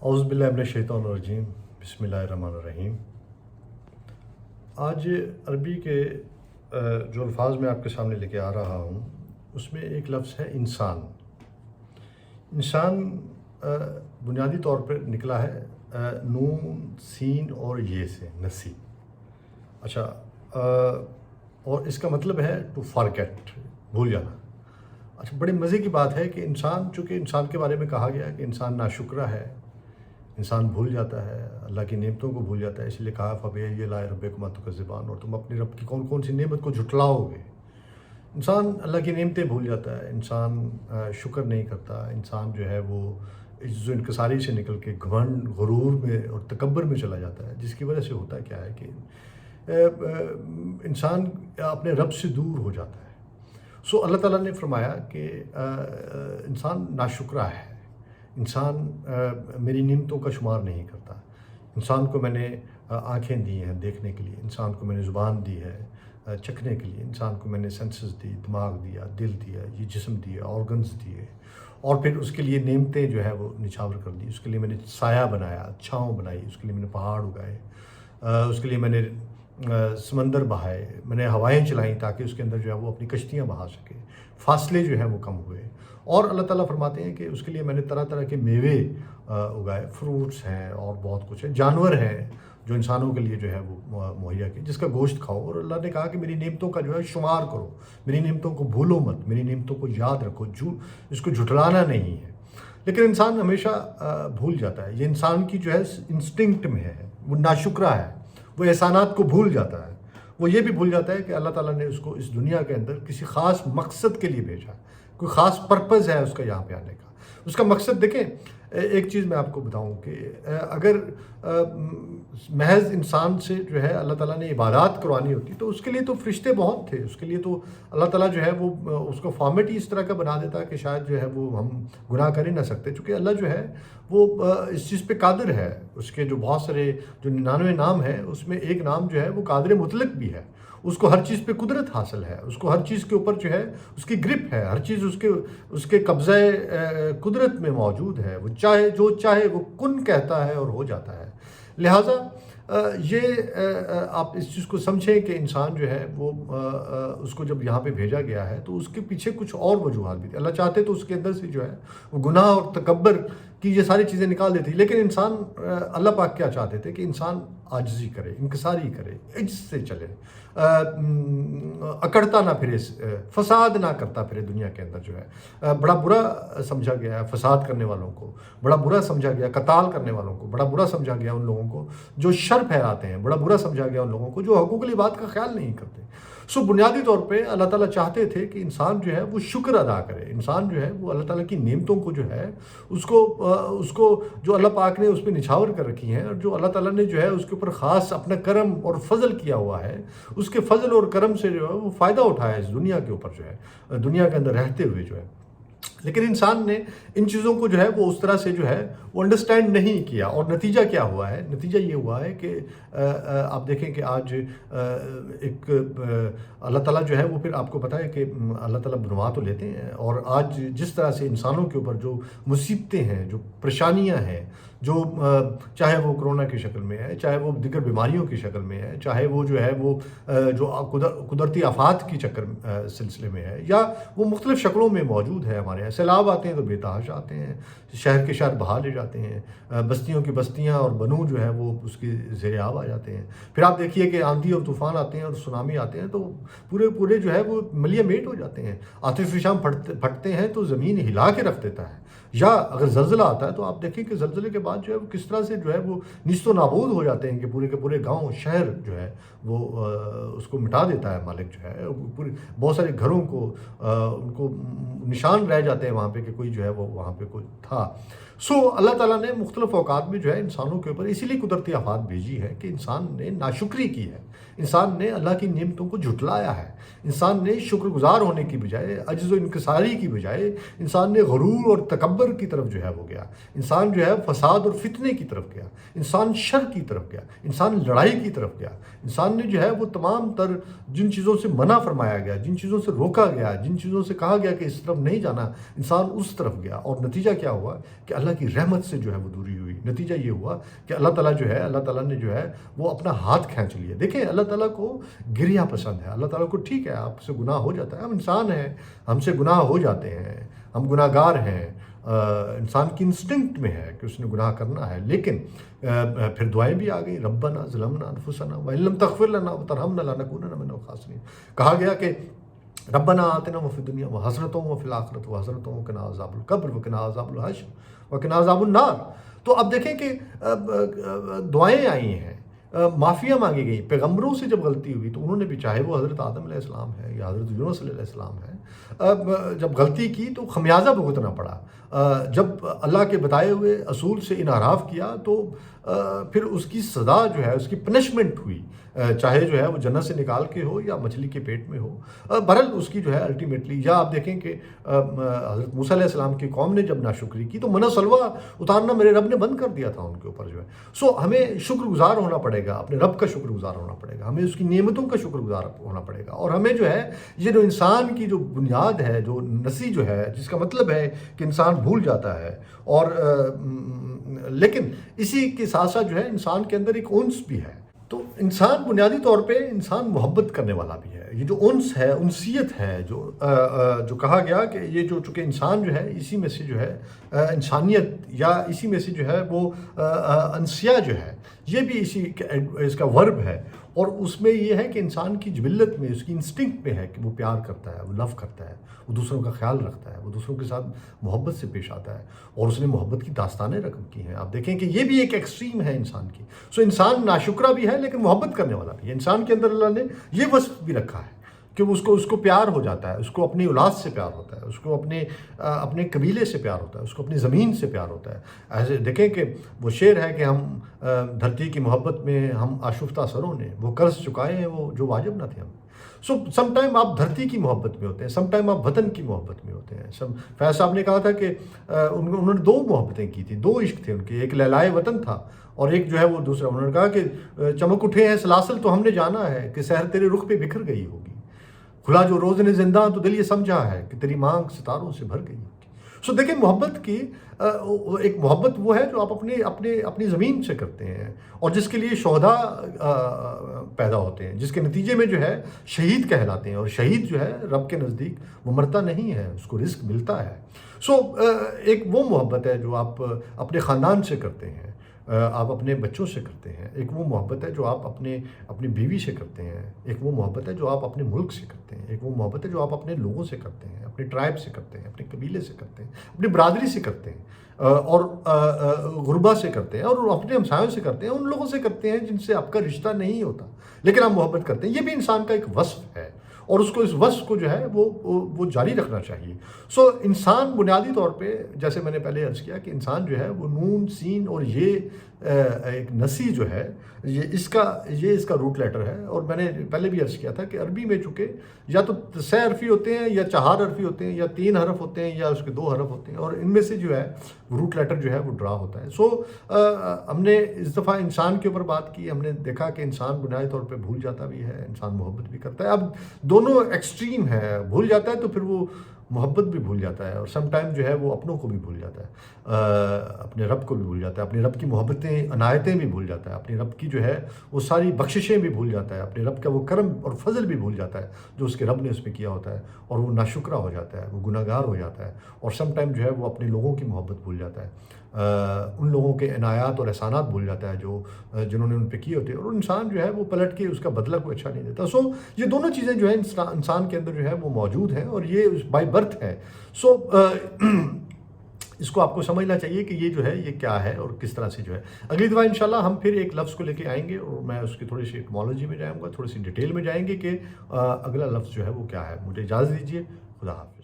اعوذ باللہ من الشیطان الرجیم، بسم اللہ الرحمن الرحیم۔ آج عربی کے جو الفاظ میں آپ کے سامنے لے کے آ رہا ہوں اس میں ایک لفظ ہے انسان۔ انسان بنیادی طور پر نکلا ہے نون سین اور یہ سے، نسی۔ اچھا، اور اس کا مطلب ہے ٹو فارگیٹ، بھول جانا۔ اچھا، بڑے مزے کی بات ہے کہ انسان، چونکہ انسان کے بارے میں کہا گیا ہے کہ انسان ناشکرہ ہے، انسان بھول جاتا ہے، اللہ کی نعمتوں کو بھول جاتا ہے، اس لیے کہا فَبِأَيِّ آلَاءِ رَبِّكُمَا تُكَذِّبَانِ، اور تم اپنے رب کی کون کون سی نعمت کو جھٹلاؤ گے۔ انسان اللہ کی نعمتیں بھول جاتا ہے، انسان شکر نہیں کرتا، انسان جو ہے وہ عجز و انکساری سے نکل کے گھمنڈ، غرور میں اور تکبر میں چلا جاتا ہے، جس کی وجہ سے ہوتا کیا ہے کہ انسان اپنے رب سے دور ہو جاتا ہے۔ سو اللہ تعالیٰ نے فرمایا کہ انسان ناشکرہ ہے، انسان میری نعمتوں کا شمار نہیں کرتا۔ انسان کو میں نے آنکھیں دی ہیں دیکھنے کے لیے، انسان کو میں نے زبان دی ہے چکھنے کے لیے، انسان کو میں نے سینسز دی، دماغ دیا، دل دیا، یہ جسم دیا، آرگنز دیے، اور پھر اس کے لیے نعمتیں جو ہے وہ نچھاور کر دی۔ اس کے لیے میں نے سایہ بنایا، چھاؤں بنائی، اس کے لیے میں نے پہاڑ اگائے، اس کے لیے میں نے سمندر بہائے، میں نے ہوائیں چلائیں تاکہ اس کے اندر جو ہے وہ اپنی کشتیاں بہا سکے، فاصلے جو ہیں وہ کم ہوئے۔ اور اللہ تعالیٰ فرماتے ہیں کہ اس کے لیے میں نے طرح طرح کے میوے اگائے، فروٹس ہیں اور بہت کچھ ہے، جانور ہیں جو انسانوں کے لیے جو ہے وہ مہیا کی، جس کا گوشت کھاؤ۔ اور اللہ نے کہا کہ میری نعمتوں کا جو ہے شمار کرو، میری نعمتوں کو بھولو مت، میری نعمتوں کو یاد رکھو، اس کو جھٹلانا نہیں ہے۔ لیکن انسان ہمیشہ بھول جاتا ہے، یہ انسان کی جو ہے انسٹنکٹ میں ہے، وہ ناشکرہ ہے، وہ احسانات کو بھول جاتا ہے۔ وہ یہ بھی بھول جاتا ہے کہ اللہ تعالیٰ نے اس کو اس دنیا کے اندر کسی خاص مقصد کے لیے بھیجا، کوئی خاص پرپز ہے اس کا یہاں پہ آنے کا۔ اس کا مقصد دیکھیں، ایک چیز میں آپ کو بتاؤں کہ اگر محض انسان سے جو ہے اللہ تعالیٰ نے عبادات کروانی ہوتی تو اس کے لیے تو فرشتے بہت تھے، اس کے لیے تو اللہ تعالیٰ جو ہے وہ اس کو فارمیٹ ہی اس طرح کا بنا دیتا کہ شاید جو ہے وہ ہم گناہ کر ہی نہ سکتے، چونکہ اللہ جو ہے وہ اس چیز پہ قادر ہے۔ اس کے جو بہت سارے جو 99 نام ہیں اس میں ایک نام جو ہے وہ قادر مطلق بھی ہے، اس کو ہر چیز پہ قدرت حاصل ہے، اس کو ہر چیز کے اوپر جو ہے اس کی گرپ ہے، ہر چیز اس کے قبضہ قدرت میں موجود ہے، وہ چاہے جو چاہے وہ کن کہتا ہے اور ہو جاتا ہے۔ لہٰذا یہ آپ اس چیز کو سمجھیں کہ انسان جو ہے وہ اس کو جب یہاں پہ بھیجا گیا ہے تو اس کے پیچھے کچھ اور وجوہات بھی تھے۔ اللہ چاہتے تو اس کے اندر سے جو ہے وہ گناہ اور تکبر کی یہ ساری چیزیں نکال دیتی، لیکن انسان، اللہ پاک کیا چاہتے تھے کہ انسان عاجزی کرے، انکساری کرے، عجز سے چلے، اکڑتا نہ پھرے، فساد نہ کرتا پھرے دنیا کے اندر جو ہے۔ بڑا برا سمجھا گیا ہے فساد کرنے والوں کو، بڑا برا سمجھا گیا قتال کرنے والوں کو، بڑا برا سمجھا گیا ان لوگوں کو جو شر پھیلاتے ہیں، بڑا برا سمجھا گیا ان لوگوں کو جو حقوق العباد کا خیال نہیں کرتے۔ سو بنیادی طور پہ اللہ تعالیٰ چاہتے تھے کہ انسان جو ہے وہ شکر ادا کرے، انسان جو ہے وہ اللہ تعالیٰ کی نعمتوں کو جو ہے اس کو جو اللہ پاک نے اس پہ نچھاور کر رکھی ہیں، اور جو اللہ تعالیٰ نے جو ہے اس کے اوپر خاص اپنا کرم اور فضل کیا ہوا ہے، اس کے فضل اور کرم سے جو ہے وہ فائدہ اٹھایا اس دنیا کے اوپر جو ہے، دنیا کے اندر رہتے ہوئے جو ہے۔ لیکن انسان نے ان چیزوں کو جو ہے وہ اس طرح سے جو ہے وہ انڈرسٹینڈ نہیں کیا، اور نتیجہ کیا ہوا ہے؟ نتیجہ یہ ہوا ہے کہ آپ دیکھیں کہ آج ایک اللہ تعالیٰ جو ہے وہ، پھر آپ کو پتہ ہے کہ اللہ تعالیٰ بنوا تو لیتے ہیں، اور آج جس طرح سے انسانوں کے اوپر جو مصیبتیں ہیں، جو پریشانیاں ہیں، جو چاہے وہ کرونا کی شکل میں ہے، چاہے وہ دیگر بیماریوں کی شکل میں ہے، چاہے وہ جو ہے وہ جو قدرتی آفات کی سلسلے میں ہے، یا وہ مختلف شکلوں میں موجود ہے ہمارے یہاں۔ سیلاب آتے ہیں تو بے تحاشا آتے ہیں، شہر کے شہر بہا لے جاتے ہیں، بستیوں کی بستیاں اور بنو جو ہے وہ اس کی زیر آب آ جاتے ہیں۔ پھر آپ دیکھیے کہ آندھی اور طوفان آتے ہیں اور سونامی آتے ہیں تو پورے جو ہے وہ ملیے میٹ ہو جاتے ہیں، آتش فشاں پھٹتے ہیں تو زمین ہلا کے رکھ دیتا ہے۔ یا اگر زلزلہ آتا ہے تو آپ دیکھیں کہ زلزلے کے بعد جو ہے وہ کس طرح سے جو ہے وہ نیست و نابود ہو جاتے ہیں، کہ پورے کے پورے گاؤں شہر جو ہے وہ اس کو مٹا دیتا ہے مالک جو ہے، بہت سارے گھروں کو ان کو نشان رہ جاتے ہیں وہاں پہ کہ کوئی جو ہے وہ وہاں پہ کوئی تھا۔ سو اللہ تعالیٰ نے مختلف اوقات میں جو ہے انسانوں کے اوپر اسی لیے قدرتی آفات بھیجی ہے کہ انسان نے ناشکری کی ہے، انسان نے اللہ کی نعمتوں کو جھٹلایا ہے، انسان نے شکر گزار ہونے کی بجائے، عجز و انکساری کی بجائے انسان نے غرور اور تکبر کی طرف جو ہے وہ گیا، انسان جو ہے فساد اور فتنے کی طرف گیا، انسان شر کی طرف گیا، انسان لڑائی کی طرف گیا، انسان نے جو ہے وہ تمام تر جن چیزوں سے منع فرمایا گیا، جن چیزوں سے روکا گیا، جن چیزوں سے کہا گیا کہ اس طرف نہیں جانا، انسان اس طرف گیا، اور نتیجہ کیا ہوا کہ اللہ کی رحمت رحمت سے جو ہے وہ دوری ہوئی. نتیجہ یہ ہوا کہ اللہ تعالیٰ جو ہے اللہ تعالیٰ نے جو ہے وہ اپنا ہاتھ کھینچ لیا. دیکھیں اللہ تعالیٰ کو گریہ پسند ہے. اللہ تعالیٰ کو ٹھیک ہے آپ سے گناہ ہو جاتا ہے, ہم انسان ہیں, ہم سے گناہ ہو جاتے ہیں, ہم گناہ گار ہیں, انسان کی انسٹنکٹ میں ہے کہ اس نے گناہ کرنا ہے. لیکن پھر دعائیں بھی آ گئی, ربنا ظلمنا انفسنا وان لم تغفر لنا وترحمنا لنکونن من الخاسرین. کہا گیا کہ ربنا آتنا وفی الدنیا وحسنۃ وفی الآخرۃ وحسنۃ وقنا عذاب القبر وقنا عذاب الحشر وقنا عذاب النار. تو اب دیکھیں کہ دعائیں آئی ہیں, معافیاں مانگی گئی. پیغمبروں سے جب غلطی ہوئی تو انہوں نے بھی, چاہے وہ حضرت آدم علیہ السلام ہے یا حضرت یونس علیہ السلام ہے, جب غلطی کی تو خمیازہ بھگتنا پڑا. جب اللہ کے بتائے ہوئے اصول سے انحراف کیا تو پھر اس کی سزا جو ہے, اس کی پنشمنٹ ہوئی, چاہے جو ہے وہ جنت سے نکال کے ہو یا مچھلی کے پیٹ میں ہو. بہرحال اس کی جو ہے الٹیمیٹلی, یا آپ دیکھیں کہ حضرت موسیٰ علیہ السلام کی قوم نے جب ناشکری کی تو منع سلوہ اتارنا میرے رب نے بند کر دیا تھا ان کے اوپر جو ہے. سو ہمیں شکر گزار ہونا پڑے گا, اپنے رب کا شکر گزار ہونا پڑے گا, ہمیں اس کی نعمتوں کا شکر گزار ہونا پڑے گا. اور ہمیں جو ہے یہ جو انسان کی جو بنیاد ہے, جو نسی جو ہے, جس کا مطلب ہے کہ انسان بھول جاتا ہے, اور لیکن اسی کے ساتھ ساتھ جو ہے انسان کے اندر ایک انس بھی ہے. تو انسان بنیادی طور پہ انسان محبت کرنے والا بھی ہے. یہ جو انس ہے, انسیت ہے, جو کہا گیا کہ یہ جو چونکہ انسان جو ہے اسی میں سے جو ہے انسانیت, یا اسی میں سے جو ہے وہ انسیہ جو ہے, یہ بھی اس کا ورب ہے. اور اس میں یہ ہے کہ انسان کی جبلت میں, اس کی انسٹنکٹ میں ہے کہ وہ پیار کرتا ہے, وہ لو کرتا ہے, وہ دوسروں کا خیال رکھتا ہے, وہ دوسروں کے ساتھ محبت سے پیش آتا ہے, اور اس نے محبت کی داستانیں رقم کی ہیں. آپ دیکھیں کہ یہ بھی ایک ایکسٹریم ہے انسان کی. سو انسان ناشکرہ بھی ہے لیکن محبت کرنے والا بھی ہے. انسان کے اندر اللہ نے یہ وصف بھی رکھا ہے کہ اس کو پیار ہو جاتا ہے, اس کو اپنی اولاد سے پیار ہوتا ہے, اس کو اپنے قبیلے سے پیار ہوتا ہے, اس کو اپنی زمین سے پیار ہوتا ہے. ایسے دیکھیں کہ وہ شعر ہے کہ ہم دھرتی کی محبت میں ہم آشفتہ سروں نے وہ قرض چکائے ہیں وہ جو واجب نہ تھے ہم. سو سم ٹائم آپ دھرتی کی محبت میں ہوتے ہیں, سم ٹائم آپ وطن کی محبت میں ہوتے ہیں. فیض صاحب نے کہا تھا کہ انہوں نے 2 محبتیں کی تھی, 2 عشق تھے ان کے, ایک لیلائے وطن تھا اور ایک جو ہے وہ دوسرا. انہوں نے کہا کہ چمک اٹھے ہیں سلاسل تو ہم نے جانا ہے کہ سحر تیرے رخ پہ بکھر گئی ہوگی, کھلا جو روز نے زندہ تو دل یہ سمجھا ہے کہ تیری مانگ ستاروں سے بھر گئی ہوگی. سو دیکھیں محبت کی ایک محبت وہ ہے جو آپ اپنی زمین سے کرتے ہیں, اور جس کے لیے شہداء پیدا ہوتے ہیں, جس کے نتیجے میں جو ہے شہید کہلاتے ہیں. اور شہید جو ہے رب کے نزدیک وہ مرتا نہیں ہے, اس کو رزق ملتا ہے. سو ایک وہ محبت ہے جو آپ اپنے خاندان سے کرتے ہیں, آپ اپنے بچوں سے کرتے ہیں. ایک وہ محبت ہے جو آپ اپنی بیوی سے کرتے ہیں. ایک وہ محبت ہے جو آپ اپنے ملک سے کرتے ہیں. ایک وہ محبت ہے جو آپ اپنے لوگوں سے کرتے ہیں, اپنے ٹرائب سے کرتے ہیں, اپنے قبیلے سے کرتے ہیں, اپنی برادری سے کرتے ہیں, اور غربا سے کرتے ہیں, اور اپنے ہمسایوں سے کرتے ہیں, ان لوگوں سے کرتے ہیں جن سے آپ کا رشتہ نہیں ہوتا لیکن آپ محبت کرتے ہیں. یہ بھی انسان کا ایک وصف ہے, اور اس وصف کو جو ہے وہ جاری رکھنا چاہیے. سو انسان بنیادی طور پہ, جیسے میں نے پہلے عرض کیا کہ انسان جو ہے وہ نون سین اور یہ ایک نسی جو ہے یہ اس کا روٹ لیٹر ہے. اور میں نے پہلے بھی عرض کیا تھا کہ عربی میں چونکہ یا تو 6 حرفی ہوتے ہیں یا 4 حرفی ہوتے ہیں یا 3 حرف ہوتے ہیں یا اس کے 2 حرف ہوتے ہیں, اور ان میں سے جو ہے روٹ لیٹر جو ہے وہ ڈرا ہوتا ہے. سو ہم نے اس دفعہ انسان کے اوپر بات کی. ہم نے دیکھا کہ انسان بنیادی طور پہ بھول جاتا بھی ہے, انسان محبت بھی کرتا ہے. اب دونوں ایکسٹریم ہے, بھول جاتا ہے تو پھر وہ محبت بھی بھول جاتا ہے, اور سم ٹائم جو ہے وہ اپنوں کو بھی بھول جاتا ہے, اپنے رب کو بھی بھول جاتا ہے, اپنے رب کی محبتیں عنایتیں بھی بھول جاتا ہے, اپنے رب کی جو ہے وہ ساری بخششیں بھی بھول جاتا ہے, اپنے رب کا وہ کرم اور فضل بھی بھول جاتا ہے جو اس کے رب نے اس پہ کیا ہوتا ہے, اور وہ ناشکرہ ہو جاتا ہے, وہ گناہ گار ہو جاتا ہے, اور سم ٹائم جو ہے وہ اپنے لوگوں کی محبت بھول جاتا ہے, ان لوگوں کے عنایات اور احسانات بھول جاتا ہے جنہوں نے ان پہ کیے ہوتے ہیں, اور انسان جو ہے وہ پلٹ کے اس کا بدلہ کوئی اچھا نہیں دیتا. سو یہ دونوں چیزیں جو ہیں انسان کے اندر جو ہے وہ موجود ہیں, اور یہ بائی برتھ ہے. سو اس کو آپ کو سمجھنا چاہیے کہ یہ جو ہے یہ کیا ہے اور کس طرح سے جو ہے. اگلی دفعہ انشاءاللہ ہم پھر ایک لفظ کو لے کے آئیں گے, اور میں اس کی تھوڑی سی ایٹمالوجی میں جاؤں گا, تھوڑی سی ڈیٹیل میں جائیں گے کہ اگلا لفظ جو ہے وہ کیا ہے. مجھے اجازت دیجیے, خدا حافظ.